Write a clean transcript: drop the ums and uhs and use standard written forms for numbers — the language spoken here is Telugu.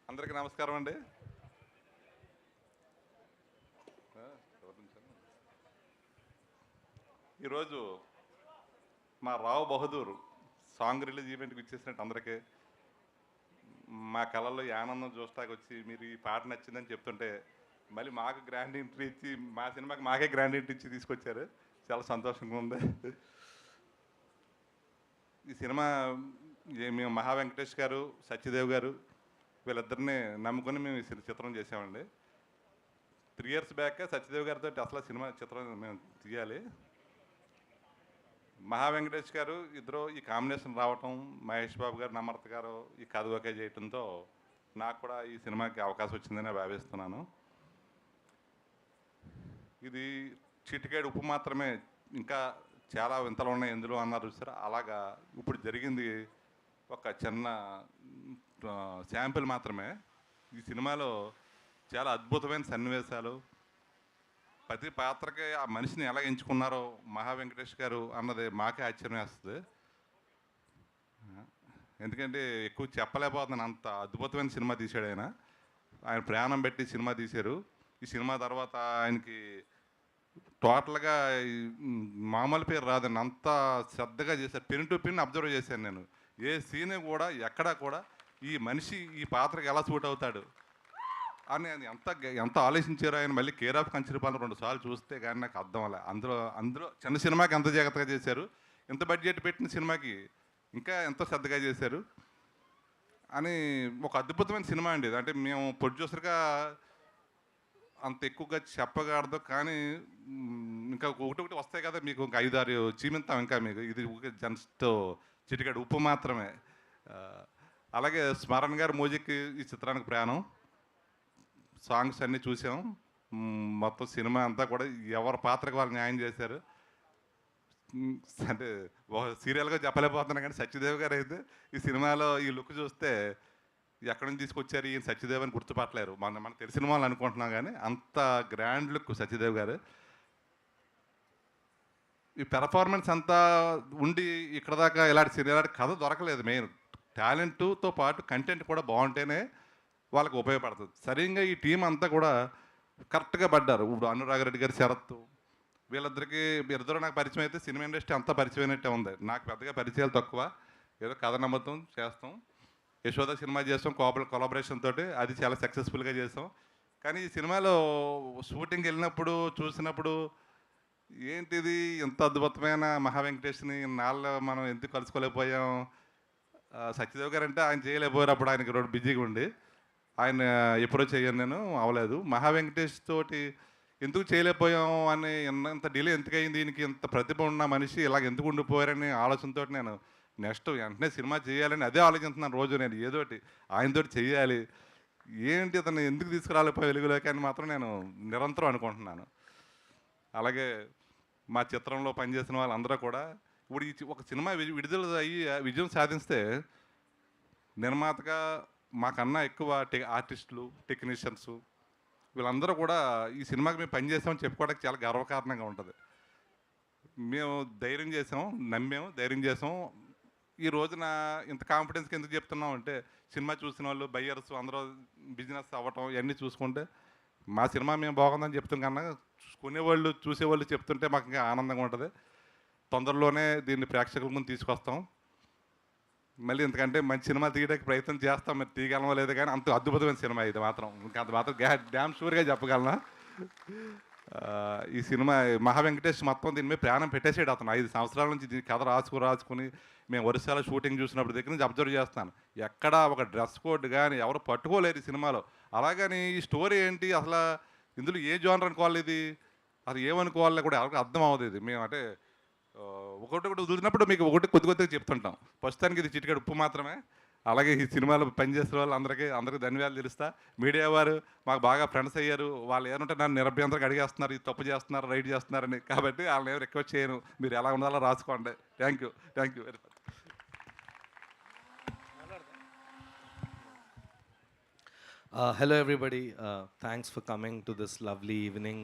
అందరికీ నమస్కారం అండి. ఈరోజు మా రావు బహదూర్ సాంగ్ రిలీజ్ ఈవెంట్కి ఇచ్చేసినట్టు అందరికీ మా కళల్లో ఈ ఆనందం చూస్తాకి వచ్చి మీరు ఈ పాట నచ్చిందని చెప్తుంటే మళ్ళీ మాకు గ్రాండ్ ఎంట్రీ ఇచ్చి మా సినిమాకి మాకే గ్రాండ్ ఎంట్రీ ఇచ్చి తీసుకొచ్చారు. చాలా సంతోషంగా ఉంది. ఈ సినిమా మేము మహా వెంకటేష్ గారు, సత్యదేవ్ గారు వీళ్ళిద్దరిని నమ్ముకొని మేము ఈ చిత్రం చేసామండి. 3 years బ్యాక్ సత్యదేవ్ గారితో అసలు సినిమా చిత్రం మేము తీయాలి. మహా వెంకటేష్ గారు ఇద్దరు ఈ కాంబినేషన్ రావటం, మహేష్ బాబు గారు, నమ్రత గారు ఈ కథ ఓకే చేయటంతో నాకు కూడా ఈ సినిమాకి అవకాశం వచ్చిందని భావిస్తున్నాను. ఇది చిటికేడు ఉప్పు మాత్రమే, ఇంకా చాలా వింతలు ఉన్నాయి ఎందులో అన్నారు చూసారా, అలాగా ఇప్పుడు జరిగింది ఒక చిన్న శాంపిల్ మాత్రమే. ఈ సినిమాలో చాలా అద్భుతమైన సన్నివేశాలు, ప్రతి పాత్రకి ఆ మనిషిని ఎలా ఎంచుకున్నారో మహా వెంకటేష్ గారు అన్నది మాకే ఆశ్చర్యం వేస్తుంది. ఎందుకంటే ఎక్కువ చెప్పలేకపోతున్నాను, అంత అద్భుతమైన సినిమా తీశాడు ఆయన. ఆయన ప్రాణం పెట్టి సినిమా తీశారు. ఈ సినిమా తర్వాత ఆయనకి టోటల్గా మామూలు పేరు రాదండి, అంత శ్రద్ధగా చేశారు. పిన్ టు పిన్ అబ్జర్వ్ చేశాను నేను. ఏ సీన్ కూడా ఎక్కడా కూడా ఈ మనిషి ఈ పాత్రకి ఎలా సూట్ అవుతాడు అని ఎంత ఆలోచించారో ఆయన. మళ్ళీ కేర్ ఆఫ్ కంచిరిపాలెం 2 సార్లు చూస్తే కానీ నాకు అర్థం అవ్వాలి. అందులో చిన్న సినిమాకి ఎంత జాగ్రత్తగా చేశారు, ఎంత బడ్జెట్ పెట్టిన సినిమాకి ఇంకా ఎంతో శ్రద్ధగా చేశారు అని ఒక అద్భుతమైన సినిమా అండి ఇది. అంటే మేము ప్రొడ్యూసర్గా అంత ఎక్కువగా చెప్పగలదు కానీ ఇంకా ఒకటి వస్తాయి కదా మీకు, ఇంకా 5-6 చీమింతాం ఇంకా మీకు. ఇది జస్ట్ చిటికెడు ఉప్పు మాత్రమే. అలాగే స్మరణ్ గారు మ్యూజిక్ ఈ చిత్రానికి ప్రాణం. సాంగ్స్ అన్నీ చూసాం. మొత్తం సినిమా అంతా కూడా ఎవరి పాత్రకు వాళ్ళు న్యాయం చేశారు. అంటే సీరియల్గా చెప్పలేకపోతున్నాను కానీ సత్యదేవ్ గారు అయితే ఈ సినిమాలో ఈ లుక్ చూస్తే ఎక్కడి నుంచి తీసుకొచ్చారు ఈయన సత్యదేవ్ అని గుర్తుపట్టలేరు. మనకు తెలిసిన వాళ్ళు అనుకుంటున్నాం కానీ అంత గ్రాండ్ లుక్ సత్యదేవ్ గారు. ఈ పెర్ఫార్మెన్స్ అంతా ఉండి ఇక్కడ దాకా ఇలాంటి కథ దొరకలేదు. మెయిన్ టాలెంట్తో పాటు కంటెంట్ కూడా బాగుంటేనే వాళ్ళకి ఉపయోగపడుతుంది. సరిగ్గా ఈ టీం అంతా కూడా కరెక్ట్గా పడ్డారు. ఇప్పుడు అనురాగ్ రెడ్డి గారి, శరత్ వీళ్ళిద్దరికి ఇద్దరు నాకు పరిచయం అయితే సినిమా ఇండస్ట్రీ అంతా పరిచయం అయినట్టే ఉంది. నాకు పెద్దగా పరిచయాలు తక్కువ, ఏదో కథ నమ్ముతాం చేస్తాం. యశోద సినిమా చేస్తాం కొలాబరేషన్ తోటి, అది చాలా సక్సెస్ఫుల్గా చేస్తాం. కానీ ఈ సినిమాలో షూటింగ్కి వెళ్ళినప్పుడు చూసినప్పుడు ఏంటిది ఇంత అద్భుతమైన మహా వెంకటేష్ని నాళ్ళు మనం ఎందుకు కలుసుకోలేకపోయాం. సత్యదేవ్ గారు అంటే ఆయన చేయలేకపోయారు, అప్పుడు ఆయనకి 2 బిజీగా ఉండి ఆయన ఎప్పుడో చేయను నేను అవ్వలేదు. మహా వెంకటేష్ తోటి ఎందుకు చేయలేకపోయాం అని ఇంత డిలే ఎందుకయింది, దీనికి ఇంత ప్రతిభ ఉన్న మనిషి ఇలాగ ఎందుకు ఉండిపోయారని ఆలోచనతో నేను నెక్స్ట్ వెంటనే సినిమా చేయాలని అదే ఆలోచిస్తున్నాను. రోజు నేను ఏదోటి ఆయనతోటి చెయ్యాలి, ఏంటి అతను ఎందుకు తీసుకురాలేకపోయి వెలుగులోకి అని మాత్రం నేను నిరంతరం అనుకుంటున్నాను. అలాగే మా చిత్రంలో పనిచేసిన వాళ్ళందరూ కూడా ఇప్పుడు ఒక సినిమా విడుదల అయ్యి విజయం సాధిస్తే నిర్మాతగా మాకన్నా ఎక్కువ ఆర్టిస్టులు, టెక్నీషియన్స్ వీళ్ళందరూ కూడా ఈ సినిమాకి మేము పనిచేసామని చెప్పుకోవడానికి చాలా గర్వకారణంగా ఉంటుంది. మేము ధైర్యం చేసాం, నమ్మాము, ధైర్యం చేసాం. ఈ రోజున ఇంత కాన్ఫిడెన్స్కి ఎందుకు చెప్తున్నాం అంటే సినిమా చూసిన వాళ్ళు, బయ్యర్స్ అందరూ బిజినెస్ అవ్వటం ఇవన్నీ చూసుకుంటే మా సినిమా మేము బాగుందని చెప్తాం కన్నా కొనేవాళ్ళు, చూసేవాళ్ళు చెప్తుంటే మాకు ఇంకా ఆనందంగా ఉంటుంది. తొందరలోనే దీన్ని ప్రేక్షకుల ముందు తీసుకొస్తాం. మళ్ళీ ఎందుకంటే మంచి సినిమా తీయడానికి ప్రయత్నం చేస్తాం, మరి తీయగలమో లేదు కానీ అంత అద్భుతమైన సినిమా ఇది మాత్రం. ఇంకా అంత మాత్రం డ్యామ్ షూర్గా చెప్పగలనా. ఈ సినిమా మహా వెంకటేష్ మొత్తం దీని మీద ప్రాణం పెట్టేసాడు. అతను 5 సంవత్సరాల నుంచి దీని కథ రాసుకుని మేము వరుసలో షూటింగ్ చూసినప్పుడు దగ్గర నుంచి అబ్జర్వ్ చేస్తాను. ఎక్కడా ఒక డ్రెస్ కోడ్ కానీ ఎవరు పట్టుకోలేరు ఈ సినిమాలో. అలాగని ఈ స్టోరీ ఏంటి అసలు, ఇందులో ఏ జోనర్ అనుకోవాలి, ఇది అది ఏమనుకోవాలో కూడా ఎవరికి అర్థం అవ్వదు. ఇది మేము అంటే ఒకటి వదిలినప్పుడు మీకు కొద్దిగా చెప్తుంటాం. ప్రస్తుతానికి ఇది చిటికెడు ఉప్పు మాత్రమే. అలాగే ఈ సినిమాలో పనిచేసిన వాళ్ళు అందరికీ ధన్యవాదాలు తెలుస్తా. మీడియా వారు మాకు బాగా ఫ్రెండ్స్ అయ్యారు. వాళ్ళు ఏమంటే నన్ను నిరభ్యంతరంగా అడిగేస్తున్నారు, ఇది తప్పు చేస్తున్నారు, రైట్ చేస్తున్నారని. కాబట్టి వాళ్ళని ఏమి రిక్వెస్ట్ చేయను, మీరు ఎలా ఉండాలో రాసుకోండి. Thank you very much. Hello everybody, thanks for coming to this lovely evening.